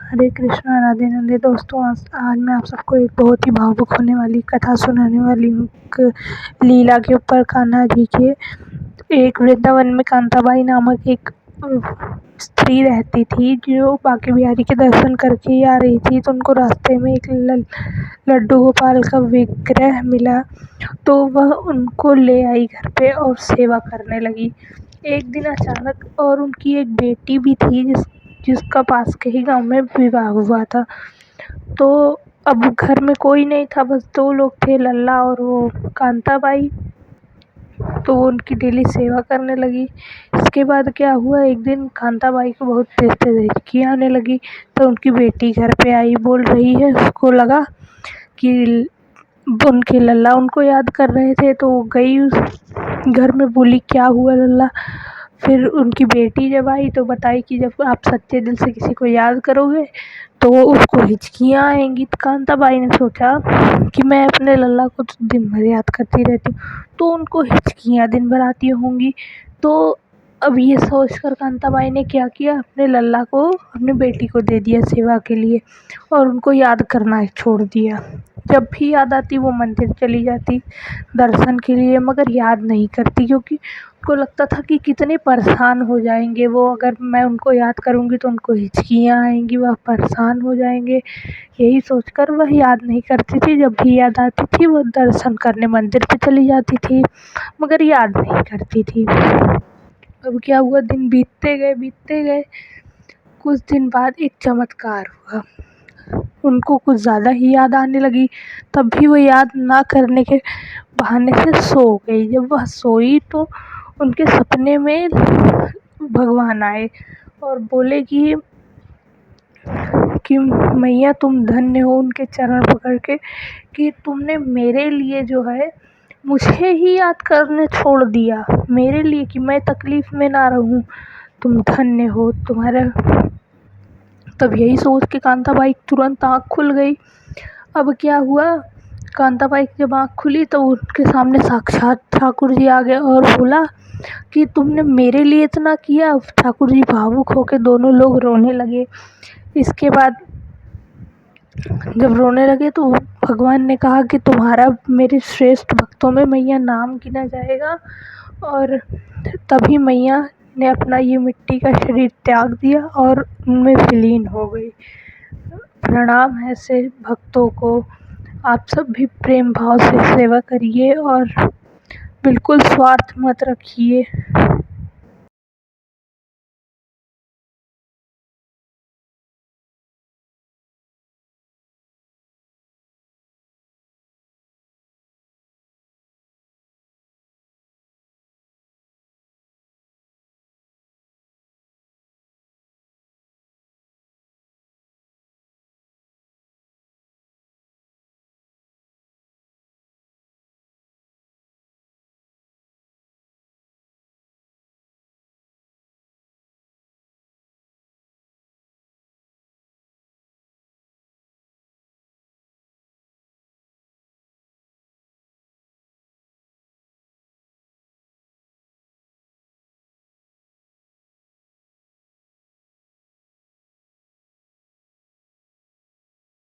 हरे कृष्णा, राधे राधे। दोस्तों, आज मैं आप सबको एक बहुत ही भावुक होने वाली कथा सुनाने वाली हूँ। लीला के ऊपर कान्हा जी के। एक वृंदावन में कांताबाई नामक एक स्त्री रहती थी, जो बांके बिहारी के दर्शन करके ही आ रही थी। तो उनको रास्ते में एक लड्डू गोपाल का विग्रह मिला, तो वह उनको ले आई घर पे और सेवा करने लगी। एक दिन अचानक, और उनकी एक बेटी भी थी जिसका पास के ही गांव में विवाह हुआ था। तो अब घर में कोई नहीं था, बस 2 लोग थे, लल्ला और वो कांताबाई। तो वो उनकी डेली सेवा करने लगी। इसके बाद क्या हुआ, एक दिन कांताबाई को बहुत तेज तेज हिचकी आने लगी। तो उनकी बेटी घर पे आई, बोल रही है, उसको लगा कि उनके लल्ला उनको याद कर रहे थे। तो वो गई उस घर में, बोली क्या हुआ लल्ला। फिर उनकी बेटी जब आई तो बताई कि जब आप सच्चे दिल से किसी को याद करोगे तो उसको हिचकियाँ आएंगी। तो कांताबाई ने सोचा कि मैं अपने लल्ला को तो दिन भर याद करती रहती हूँ, तो उनको हिचकियाँ दिन भर आती होंगी। तो अब ये सोचकर कांताबाई ने क्या किया, अपने लल्ला को अपनी बेटी को दे दिया सेवा के लिए, और उनको याद करना छोड़ दिया। जब भी याद आती वो मंदिर चली जाती दर्शन के लिए, मगर याद नहीं करती, क्योंकि उनको लगता था कि कितने परेशान हो जाएंगे वो, अगर मैं उनको याद करूँगी तो उनको हिचकियाँ आएंगी, वह परेशान हो जाएंगे। यही सोचकर वह याद नहीं करती थी। जब भी याद आती थी वो दर्शन करने मंदिर पे चली जाती थी, मगर याद नहीं करती थी। अब क्या हुआ, दिन बीतते गए। कुछ दिन बाद एक चमत्कार हुआ, उनको कुछ ज़्यादा ही याद आने लगी। तब भी वो याद ना करने के बहाने से सो गई। जब वह सोई तो उनके सपने में भगवान आए और बोले कि मैया तुम धन्य हो, उनके चरण पकड़ के, कि तुमने मेरे लिए जो है मुझे ही याद करने छोड़ दिया, मेरे लिए, कि मैं तकलीफ़ में ना रहूं। तुम धन्य हो, तुम्हारा। तब यही सोच के कांताबाई तुरंत आँख खुल गई। अब क्या हुआ, कांताबाई की जब आँख खुली तो उनके सामने साक्षात ठाकुर जी आ गए और बोला कि तुमने मेरे लिए इतना किया। ठाकुर जी भावुक होकर दोनों लोग रोने लगे। इसके बाद जब रोने लगे तो भगवान ने कहा कि तुम्हारा मेरे श्रेष्ठ भक्तों में मैया नाम गिना जाएगा। और तभी मैया ने अपना ये मिट्टी का शरीर त्याग दिया और उनमें विलीन हो गई। प्रणाम ऐसे भक्तों को। आप सब भी प्रेम भाव से सेवा करिए और बिल्कुल स्वार्थ मत रखिए।